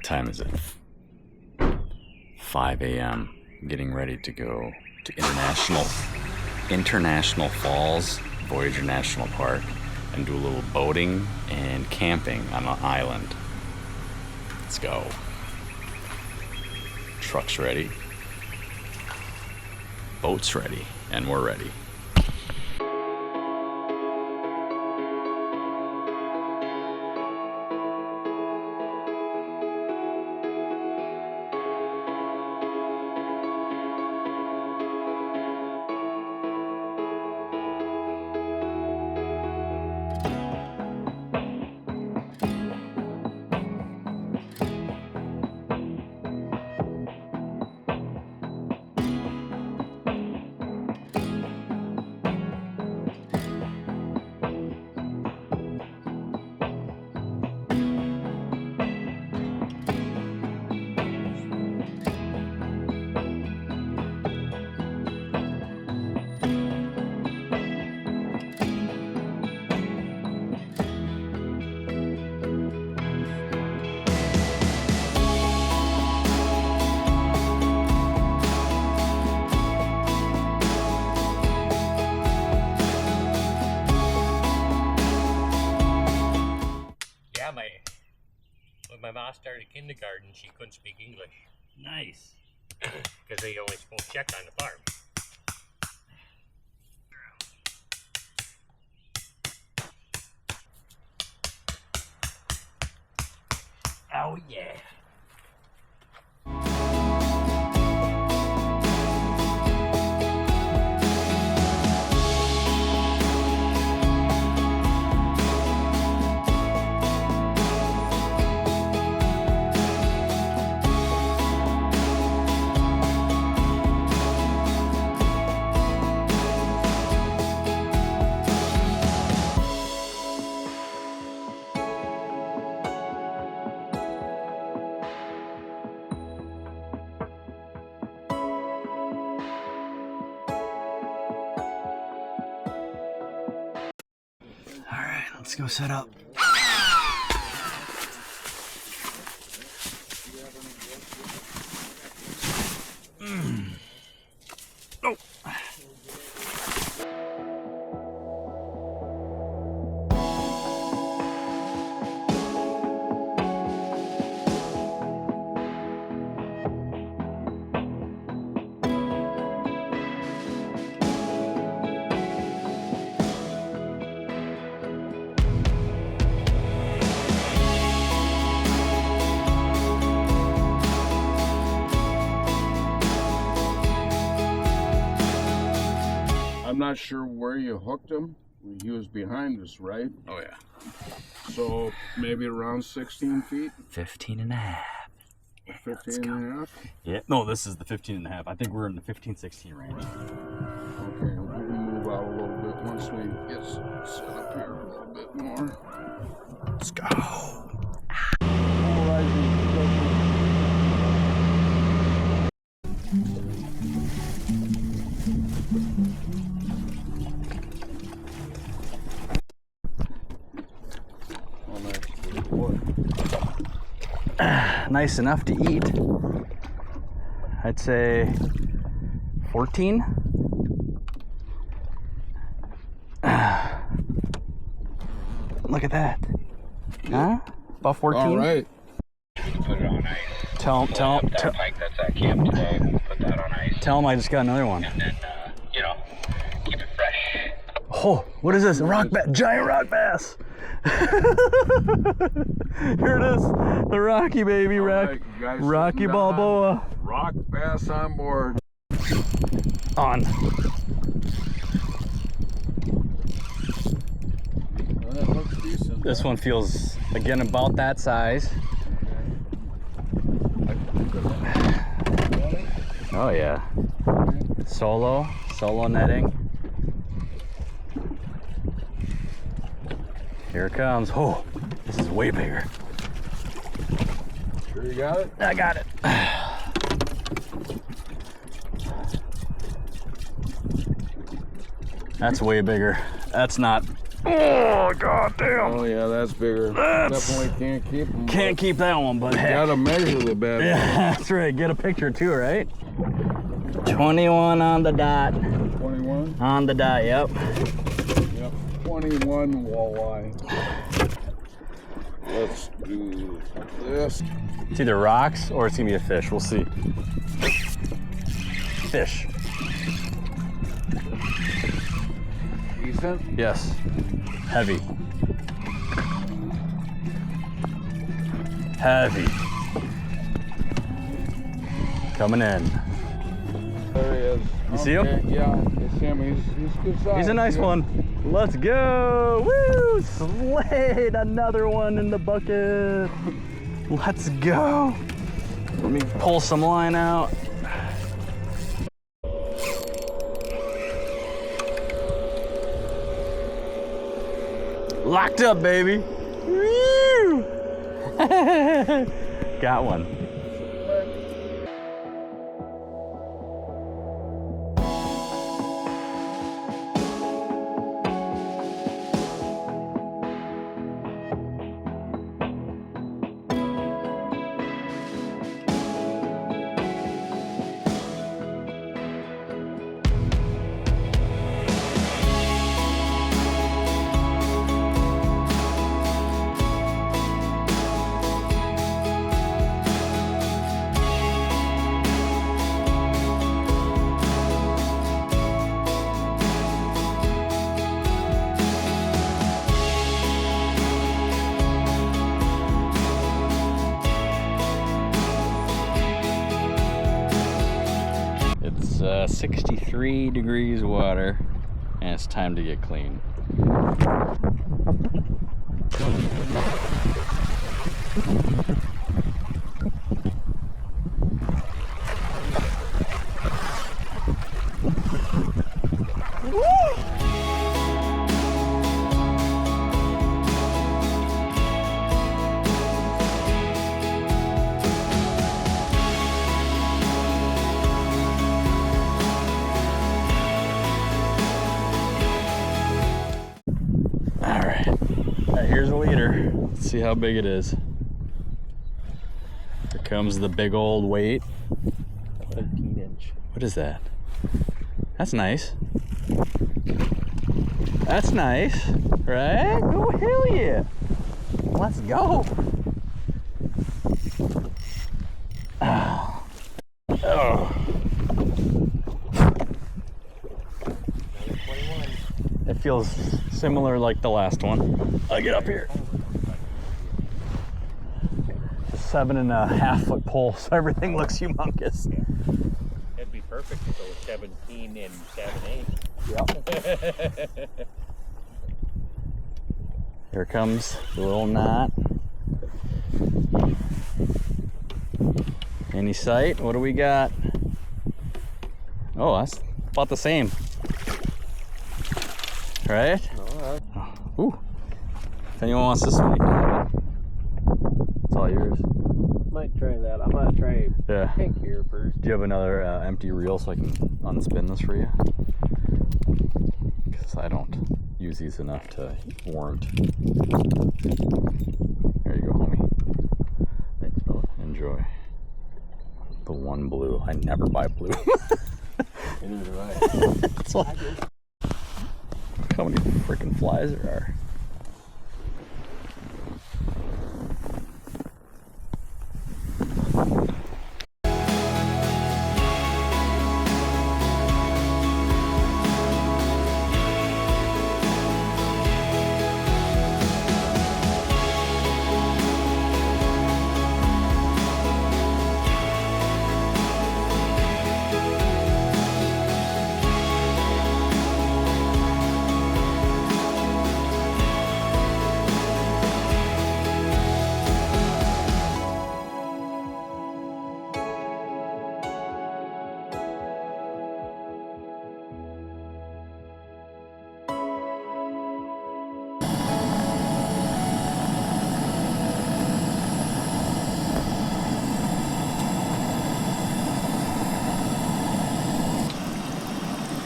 time is it? 5 a.m. Getting ready to go to International Falls, Voyageur National Park, and do a little boating and camping on an island. Let's go. Truck's ready. Boat's ready. And we're ready. When my mom started kindergarten, she couldn't speak English. Nice. Because they only spoke Czech on the farm. Oh yeah. Let's go set up. Oh. I'm not sure where you hooked him. He was behind us, right? Oh yeah. So maybe around 16 feet? 15 and a half. 15 and a half? Yeah, no, this is the 15 and a half. I think we're in the 15-16 range. Okay, we can move out a little bit once we get set up here a little bit more. Let's go. Nice enough to eat. I'd say 14. Look at that. Huh? About 14? All right. Put it on ice. Tell him. Pike that's at camp today. Put that on ice. Tell him I just got another one. And then, keep it fresh. Oh, what is this? A rock bass, giant rock bass. Here it is, the Rocky baby, Right, guys, Rocky Balboa. Rock bass on board. On. That looks decent. This one feels, again, about that size. Oh yeah. Solo netting. Here it comes. Oh, this is way bigger. Sure you got it? I got it. That's way bigger. That's not Oh, goddamn. Oh yeah, that's bigger. Definitely can't keep them. Can't keep that one, but heck. Gotta measure the bed. Yeah, that's right. Get a picture too, right? 21 on the dot. 21? On the dot, yep. Yep, 21 walleye. Let's do this. It's either rocks or it's gonna be a fish. We'll see. Fish. Decent? Yes. Heavy. Heavy. Coming in. There he is. You see him? Yeah, it's him. He's good size. He's a nice yeah. one. Let's go. Woo! Slayed another one in the bucket. Let's go. Let me pull some line out. Locked up, baby. Woo! Got one. It's 63 degrees water, and it's time to get clean. Here's a leader. Let's see how big it is. Here comes the big old weight. 13-inch. What is that? That's nice. That's nice, right? Oh, hell yeah. Let's go. Oh. Oh. It feels similar like the last one. I'll get up here. 7.5 foot pole, so everything looks humongous. That'd be perfect if it was 17 and 7/8. Yep. Here comes the little knot. Any sight? What do we got? Oh, that's about the same. Right? Alright. Oh, ooh. If anyone wants this one, you can have it. It's all yours. Might try that. I'm gonna try Yeah. pink here first. Do you have another empty reel so I can unspin this for you? Because I don't use these enough to warrant. There you go, homie. Thanks, fella. Enjoy. The one blue. I never buy blue. Neither do I. That's all. Look how many freaking flies there are.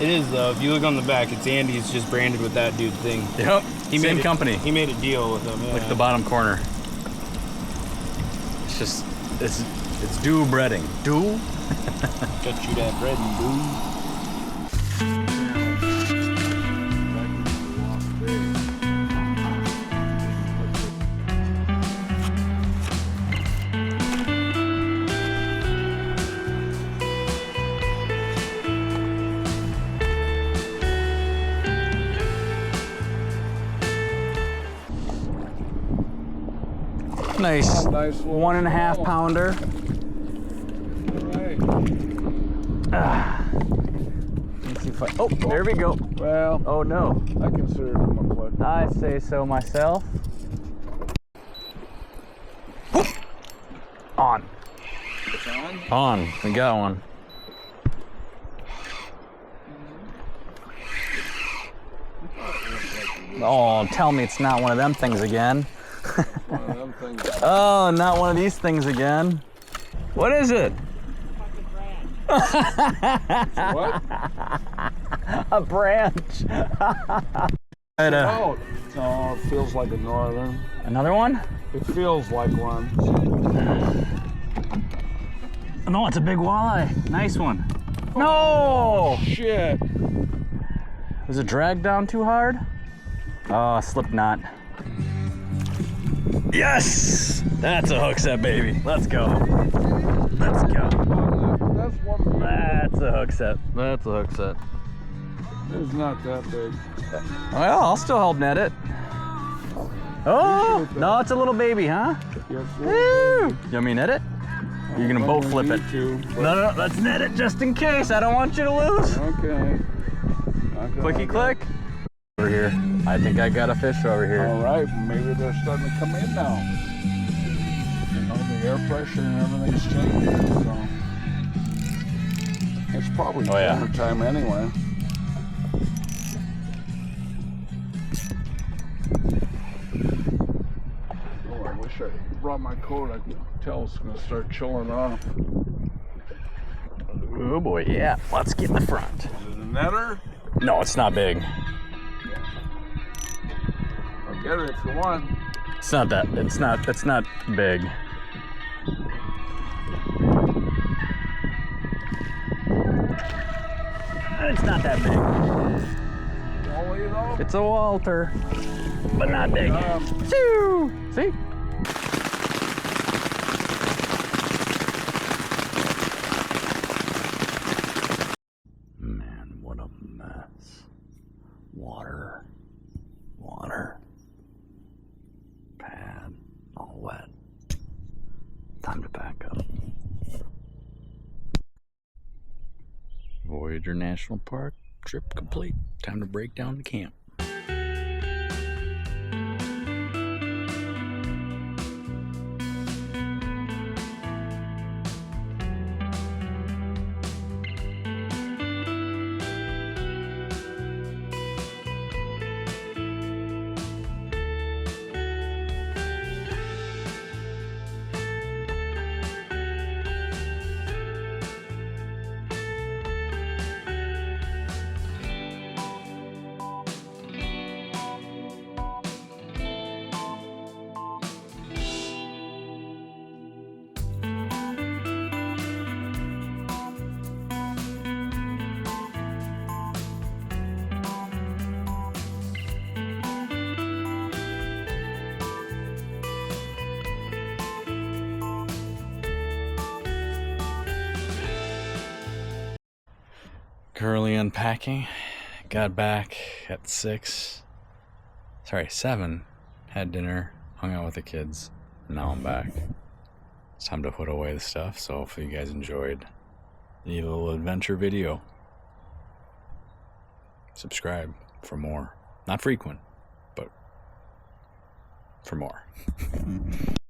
It is though. If you look on the back, it's Andy. It's just branded with that dude thing. Yep. Same company. He made a deal with them. Yeah. Like the bottom corner. It's just it's do breading. Do. Got you that bread and boo. Nice. Nice little 1.5 small. pounder. Let's see if oh, there we go. Well, Oh no. I consider them a clip. I say so myself. On. It's on. On. We got one. Oh, tell me it's not one of them things again. One of them things. Oh, not one of these things again. What is it? What? A branch. Oh, no, it feels like a northern. Another one? It feels like one. No, it's a big walleye. Nice one. No! Shit. Was it dragged down too hard? Oh, slip knot. Yes! That's a hook set, baby. Let's go. Let's go. That's one. That's a hook set. That's a hook set. It's not that big. Well, I'll still help net it. Oh, no, it's a little baby, huh? Yes, Woo! You want me to net it? You're gonna boat flip it. No, let's net it just in case. I don't want you to lose. Okay. Clicky click. Over here. I think I got a fish over here. All right, maybe they're starting to come in now. You know, the air pressure and everything's changing, so it's probably dinner time anyway. Oh, I wish I brought my coat. I could tell it's gonna start chilling off. Oh boy, yeah. Let's get in the front. Is it a netter? No, it's not big. I'll get it if you want. It's not that. It's not big. It's not that big. Well, you know. It's a Walter, but not big. Shoo! See? Man, what a mess. Water. Pad, all wet. Time to pack up. Voyageur National Park trip complete. Time to break down the camp. Currently unpacking. Got back at 7. Had dinner, hung out with the kids. Now I'm back. It's time to put away the stuff, so hopefully you guys enjoyed the little adventure video. Subscribe for more. Not frequent, but for more.